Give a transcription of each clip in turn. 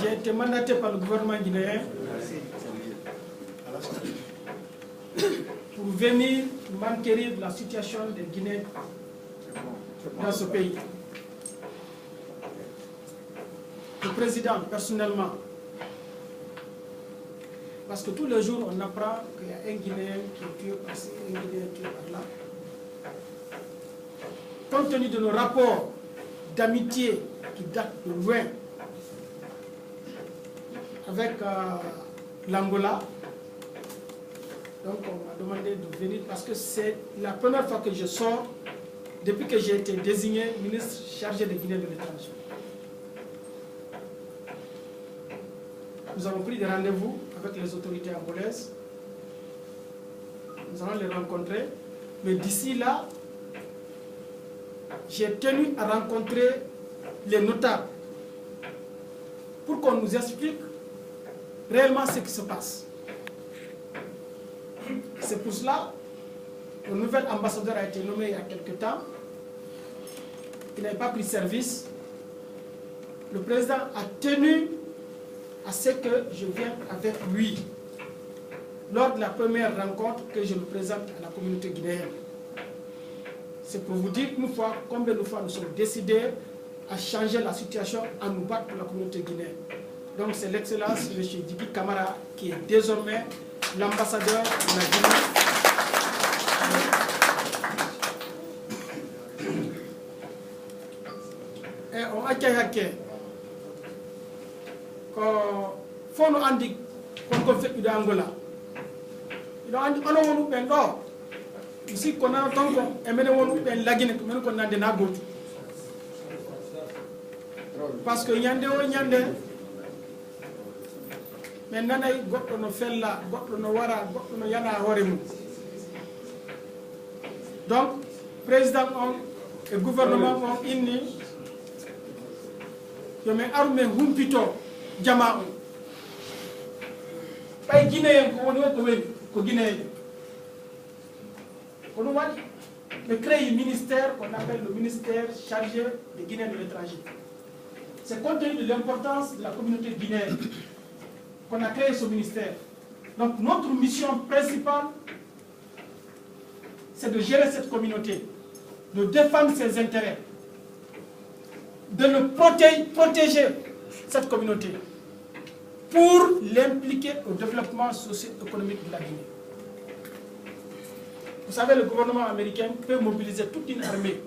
J'ai été mandaté par le gouvernement guinéen pour venir m'enquérir de la situation des Guinéens dans ce pays. Le président, personnellement, parce que tous les jours on apprend qu'il y a un Guinéen qui est tué par-ci, un Guinéen qui est par-là. Compte tenu de nos rapports d'amitié qui datent de loin avec l'Angola, donc on m'a demandé de venir parce que c'est la première fois que je sors depuis que j'ai été désigné ministre chargé des Guinéens de l'étranger. Nous avons pris des rendez-vous avec les autorités angolaises. Nous allons les rencontrer. Mais d'ici là, j'ai tenu à rencontrer les notables pour qu'on nous explique réellement ce qui se passe. C'est pour cela que le nouvel ambassadeur a été nommé il y a quelque temps. Il n'avait pas pris service. Le président a tenu à ce que je vienne avec lui lors de la première rencontre que je me présente à la communauté guinéenne. C'est pour vous dire une fois, combien de fois nous sommes décidés à changer la situation, à nous battre pour la communauté guinéenne. Donc c'est l'excellence M. Djiby Camara qui est désormais l'ambassadeur de la Guinée. Et on a dit faut nous andi qu'on fait de Angola. Il a dit on nous peine d'or. Ici qu'on a tant qu'on aimait nous peine la Guinée comme qu'on a des nabot. Parce que yande mais nana goto no fella goto no wara goto no yana horemu. Donc président et gouvernement ont inni yo me armé humpito jama pay guinéen ko woni ko guinéen ko no wadi mais créer un ministère qu'on appelle le ministère chargé des Guinéens de l'étranger. C'est compte tenu de l'importance de la communauté guinéenne qu'on a créé ce ministère. Donc notre mission principale, c'est de gérer cette communauté, de défendre ses intérêts, de le protéger cette communauté, pour l'impliquer au développement socio-économique de la Guinée. Vous savez, le gouvernement américain peut mobiliser toute une armée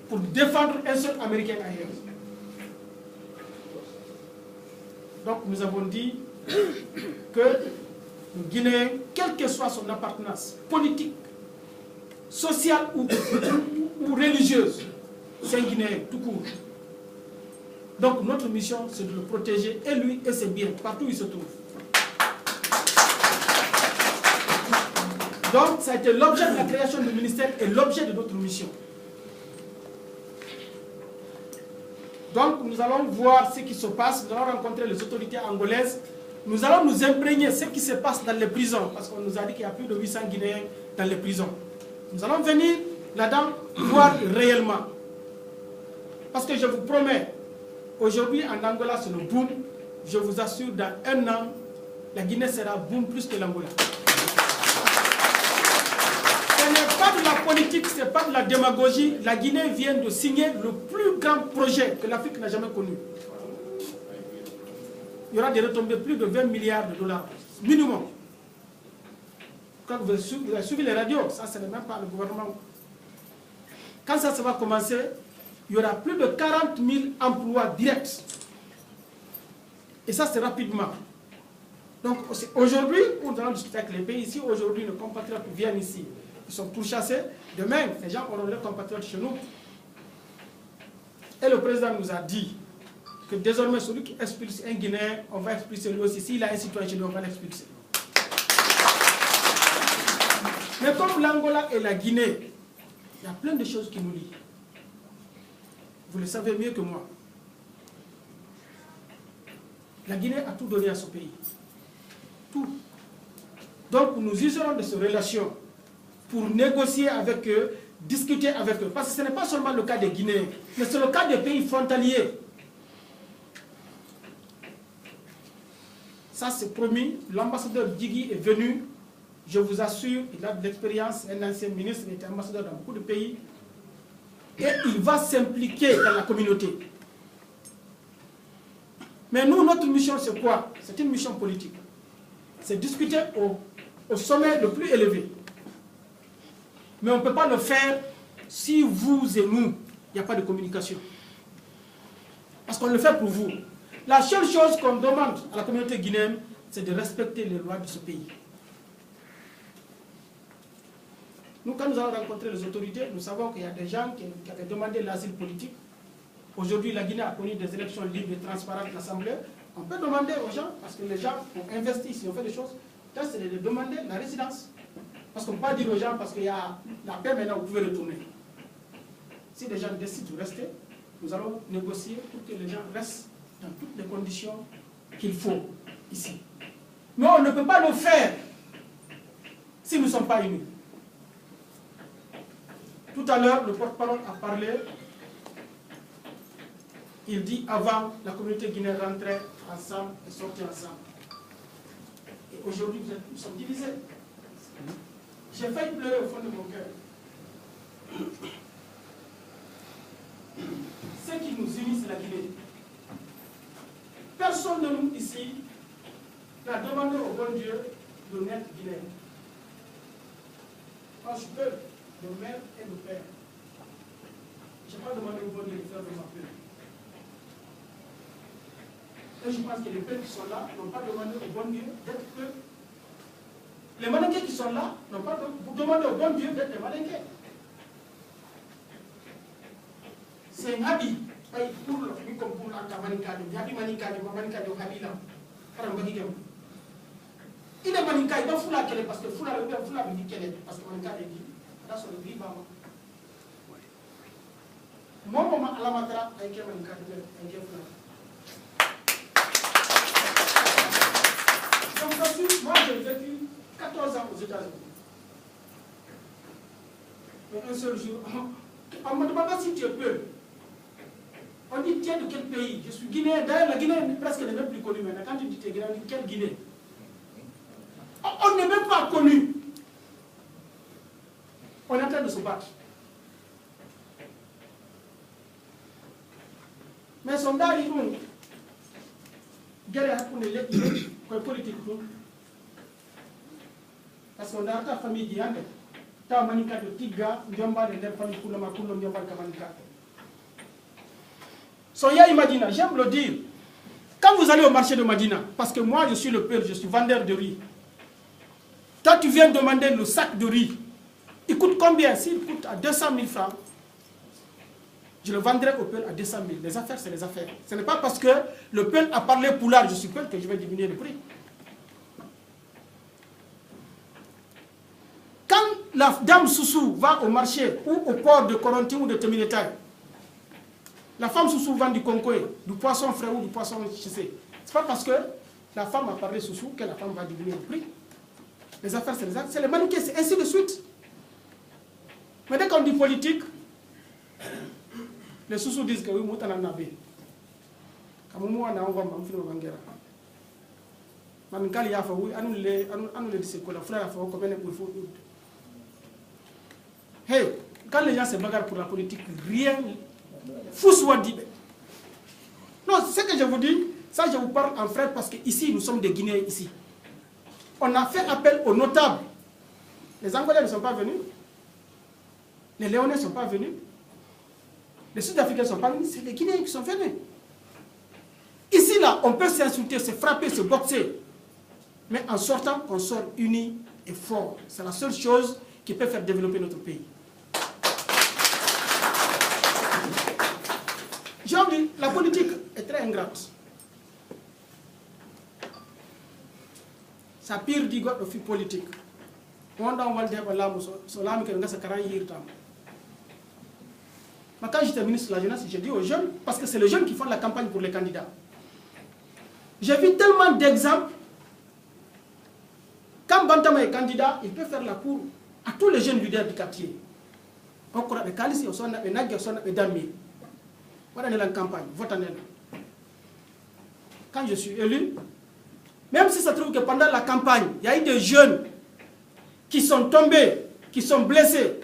pour défendre un seul Américain ailleurs. Donc nous avons dit que le Guinéen, quelle que soit son appartenance politique, sociale ou religieuse, c'est un Guinéen tout court. Donc notre mission, c'est de le protéger, et lui et ses biens, partout où il se trouve. Donc ça a été l'objet de la création du ministère et l'objet de notre mission. Donc nous allons voir ce qui se passe, nous allons rencontrer les autorités angolaises, nous allons nous imprégner de ce qui se passe dans les prisons, parce qu'on nous a dit qu'il y a plus de 800 Guinéens dans les prisons. Nous allons venir là-dedans voir réellement. Parce que je vous promets, aujourd'hui en Angola c'est le boom, je vous assure dans un an, la Guinée sera boom plus que l'Angola. Ce n'est pas de la politique, ce n'est pas de la démagogie. La Guinée vient de signer le plus grand projet que l'Afrique n'a jamais connu. Il y aura des retombées plus de 20 milliards de dollars, minimum. Quand vous avez suivi les radios, ça ce n'est même pas le gouvernement. Quand ça va commencer, il y aura plus de 40 000 emplois directs. Et ça c'est rapidement. Donc aujourd'hui, nous allons discuter avec les pays ici. Aujourd'hui, nos compatriotes viennent ici. Ils sont pourchassés. Demain, les gens auront leurs compatriotes chez nous. Et le président nous a dit que désormais, celui qui expulse un Guinéen, on va expulser lui aussi. S'il a un citoyen chez nous, on va l'expulser. Mais comme l'Angola et la Guinée, il y a plein de choses qui nous lient. Vous le savez mieux que moi. La Guinée a tout donné à ce pays. Tout. Donc nous userons de ces relations pour négocier avec eux, discuter avec eux. Parce que ce n'est pas seulement le cas des Guinéens, mais c'est le cas des pays frontaliers. Ça c'est promis. L'ambassadeur Digui est venu. Je vous assure, il a de l'expérience. Un ancien ministre, il était ambassadeur dans beaucoup de pays. Et il va s'impliquer dans la communauté. Mais nous, notre mission, c'est quoi? C'est une mission politique. C'est discuter au sommet le plus élevé. Mais on ne peut pas le faire si vous et nous, il n'y a pas de communication. Parce qu'on le fait pour vous. La seule chose qu'on demande à la communauté guinéenne, c'est de respecter les lois de ce pays. Nous, quand nous allons rencontrer les autorités, nous savons qu'il y a des gens qui avaient demandé l'asile politique. Aujourd'hui, la Guinée a connu des élections libres et transparentes à l'Assemblée. On peut demander aux gens, parce que les gens ont investi, si on fait des choses, c'est de demander la résidence. Parce qu'on ne peut pas dire aux gens, parce qu'il y a la paix maintenant, vous pouvez retourner. Si les gens décident de rester, nous allons négocier pour que les gens restent dans toutes les conditions qu'il faut ici. Mais on ne peut pas le faire si nous ne sommes pas unis. Tout à l'heure, le porte-parole a parlé. Il dit avant, la communauté guinéenne rentrait ensemble et sortait ensemble. Et aujourd'hui, nous sommes divisés. J'ai failli pleurer au fond de mon cœur. Ce qui nous unit, c'est la Guinée. Personne de nous ici n'a demandé au bon Dieu de naître guinéen. Moi, je peux, de mère et de père. Je n'ai pas demandé au bon Dieu de faire de ma peur. Et je pense que les peuples qui sont là n'ont pas demandé au bon Dieu d'être peuple. Les Malinqués qui sont là n'ont pas demandé au bon Dieu d'être des Malinqués. C'est un habit. Pour le comme pour la Maninka, il y a des Maninka, des Habila. Il est Maninka, il va fouler qu'elle est parce que Foula veut dire qu'elle est. Parce que Maninka est dit. Là, sur le vivant. Moi, maman, à la matra, avec Maninka, avec Foula. Donc, moi, j'ai vécu 14 ans aux États-Unis. Mais un seul jour, on me demande si tu es peu. On dit, tiens, de quel pays? Je suis guinéen. D'ailleurs, la Guinée presque n'est même plus connue maintenant. Quand tu dis que tu es guinéen, on dit, quelle Guinée? On n'est même pas connu. On est en train de se battre. Mais son soldats, ils vont guerre pour les politiques. Parce qu'on a ta famille guinéenne. Ta manika de Tiga, Ndiomba de famille pour le Makulo, Ndiomba de Kamanika. Soya Madina, j'aime le dire. Quand vous allez au marché de Madina, parce que moi je suis le père, je suis vendeur de riz. Quand tu viens demander le sac de riz, il coûte combien? S'il coûte à 200 000 francs, je le vendrai au peuple à 200 000. Les affaires, c'est les affaires. Ce n'est pas parce que le peuple a parlé poulard, je suis peuple, que je vais diminuer le prix. Quand la dame Soussou va au marché ou au port de Coronti ou de Teminetaï, la femme Soussou vend du concoé, du poisson frais ou du poisson chassé. Ce n'est pas parce que la femme a parlé Soussou que la femme va diminuer le prix. Les affaires, c'est les affaires, c'est les maniqués, c'est ainsi de suite. Mais dès qu'on dit politique, les Soussou disent que oui, moi, t'en as nabé. Comme moi, on a envoyé un film de Banguera. Mankali a fait oui, on le dit que la frère a fait combien de faut. Hey, quand les gens se bagarrent pour la politique, rien. Fou soit dit. Non, ce que je vous dis, ça je vous parle en frère parce qu'ici, nous sommes des Guinéens ici. On a fait appel aux notables. Les Angolais ne sont pas venus. Les Léonais ne sont pas venus. Les Sud-Africains ne sont pas venus. C'est les Guinéens qui sont venus. Ici, là, on peut s'insulter, se frapper, se boxer. Mais en sortant, on sort unis et forts. C'est la seule chose qui peut faire développer notre pays. J'ai dit, la politique est très ingrate. Ça pire dit que le politique. Quand j'étais ministre de la Jeunesse, j'ai dit aux jeunes, parce que c'est les jeunes qui font la campagne pour les candidats. J'ai vu tellement d'exemples. Quand Bantama est candidat, il peut faire la cour à tous les jeunes leaders du quartier. On a des calices, on a des nags, on a des dames. Voilà la campagne, vote en elle. Quand je suis élu, Même si ça se trouve que pendant la campagne, il y a eu des jeunes qui sont tombés, qui sont blessés.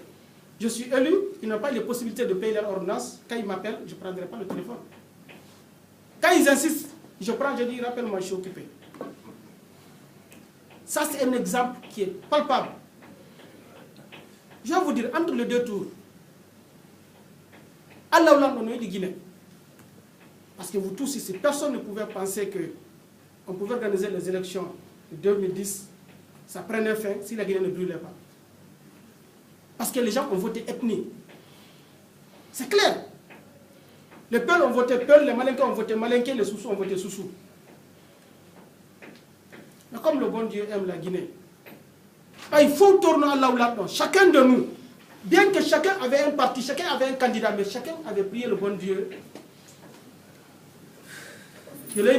Je suis élu, ils n'ont pas les possibilités de payer leur ordonnance. Quand ils m'appellent, je ne prendrai pas le téléphone. Quand ils insistent, je prends, je dis, rappelle-moi, je suis occupé. Ça, c'est un exemple qui est palpable. Je vais vous dire, entre les deux tours, Allah on a dit Guinée. Parce que vous tous ici, personne ne pouvait penser qu'on pouvait organiser les élections de 2010, ça prenait fin si la Guinée ne brûlait pas. Parce que les gens ont voté ethnie. C'est clair. Les Peuls ont voté Peuls, les Malinqués ont voté Malinqués, les Soussous ont voté Soussous. Mais comme le bon Dieu aime la Guinée, il faut tourner à là. Chacun de nous, bien que chacun avait un parti, chacun avait un candidat, mais chacun avait prié le bon Dieu. Que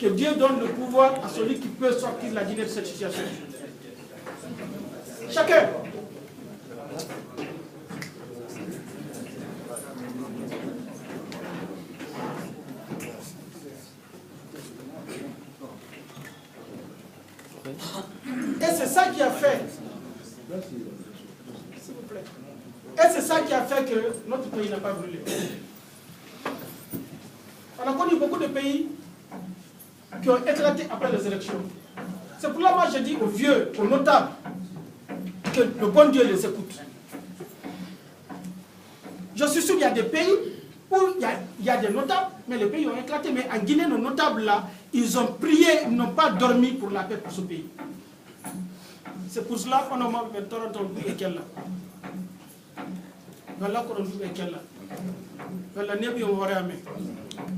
Dieu donne le pouvoir à celui qui peut sortir la Guinée de cette situation. Chacun. Et c'est ça qui a fait, s'il vous plaît, et c'est ça qui a fait que notre pays n'a pas brûlé. On a connu beaucoup de pays qui ont éclaté après les élections. C'est pour là que moi je dis aux vieux, aux notables, que le bon Dieu les écoute. Je suis sûr qu'il y a des pays où il y a des notables, mais les pays ont éclaté. Mais en Guinée, nos notables là, ils ont prié, ils n'ont pas dormi pour la paix pour ce pays. C'est pour cela qu'on a mis Toronto et Kella. Voilà qu'on a mis Kella. Voilà,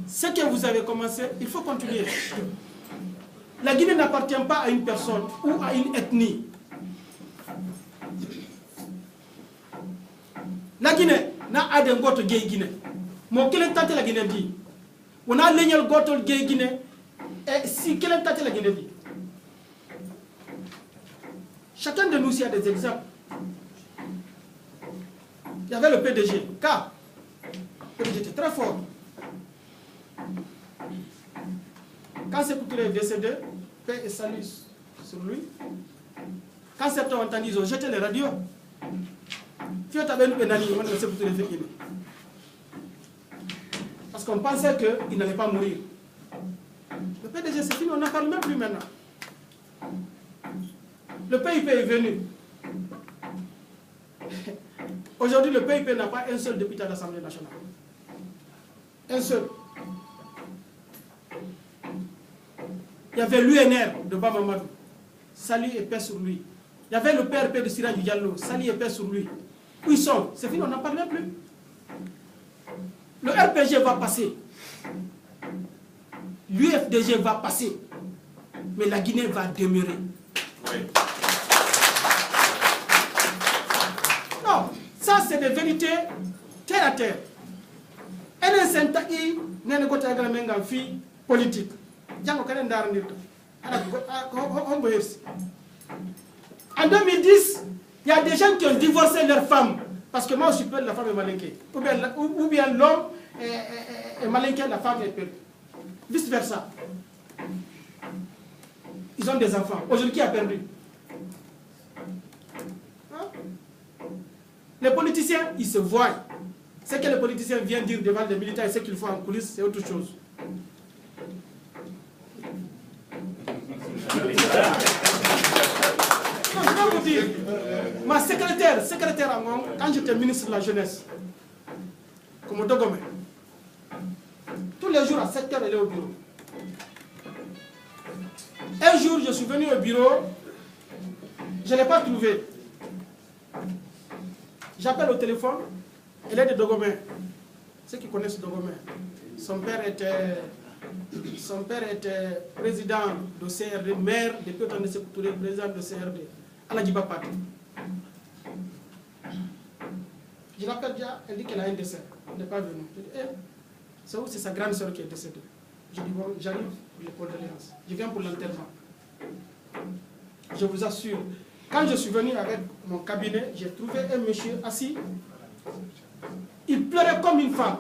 ce que vous avez commencé, il faut continuer. La Guinée n'appartient pas à une personne ou à une ethnie. La Guinée n'a pas de goto gay Guinée. Mon quel est la Guinée dit. On a l'éniel goto gay Guinée. Et si quel est la Guinée dit. Chacun de nous ici a des exemples. Il y avait le PDG, K. Le PDG était très fort. Quand Sékou Touré est décédé, paix et salut sur lui. Quand certains ont entendu, ils ont jeté les radios. Parce qu'on pensait qu'il n'allait pas mourir. Le PDG c'est fini, on n'en parle même plus maintenant. Le PIP est venu. Aujourd'hui, le PIP n'a pas un seul député à l'Assemblée nationale. Un seul. Il y avait l'UNR de Bamamadou. Salut et paix sur lui. Il y avait le PRP de Siraj Diallo. Salut et paix sur lui. Où ils sont? C'est fini, on n'en parle même plus. Le RPG va passer. L'UFDG va passer. Mais la Guinée va demeurer. Oui. Non, ça c'est des vérités terre à terre. Et les Sentaï, n'est pas fille politique. En 2010, il y a des gens qui ont divorcé leur femme. Parce que moi, je suis peur de la femme est malinquée. Ou bien l'homme est malinqué, la femme est peur. Vice versa. Ils ont des enfants. Aujourd'hui, qui a perdu? Hein? Les politiciens, ils se voient. Ce que les politiciens viennent dire devant les militaires et ce qu'il faut en coulisses, c'est autre chose. Non, je vais vous dire, ma secrétaire quand j'étais ministre de la Jeunesse, comme Dogome, tous les jours à 7 h, elle est au bureau. Un jour, je suis venu au bureau, je ne l'ai pas trouvé. J'appelle au téléphone, elle est de Dogome. Ceux qui connaissent Dogome, son père était président de CRD, maire depuis autant de Sékou Touré, président de CRD, à la Djibapat. Je l'appelle déjà, elle dit qu'elle a un décès. Elle n'est pas venue. Je dis, c'est où? C'est sa grande soeur qui est décédée. Je dis, bon, j'arrive pour les condoléances. Je viens pour l'enterrement. Je vous assure, quand je suis venu avec mon cabinet, j'ai trouvé un monsieur assis. Il pleurait comme une femme.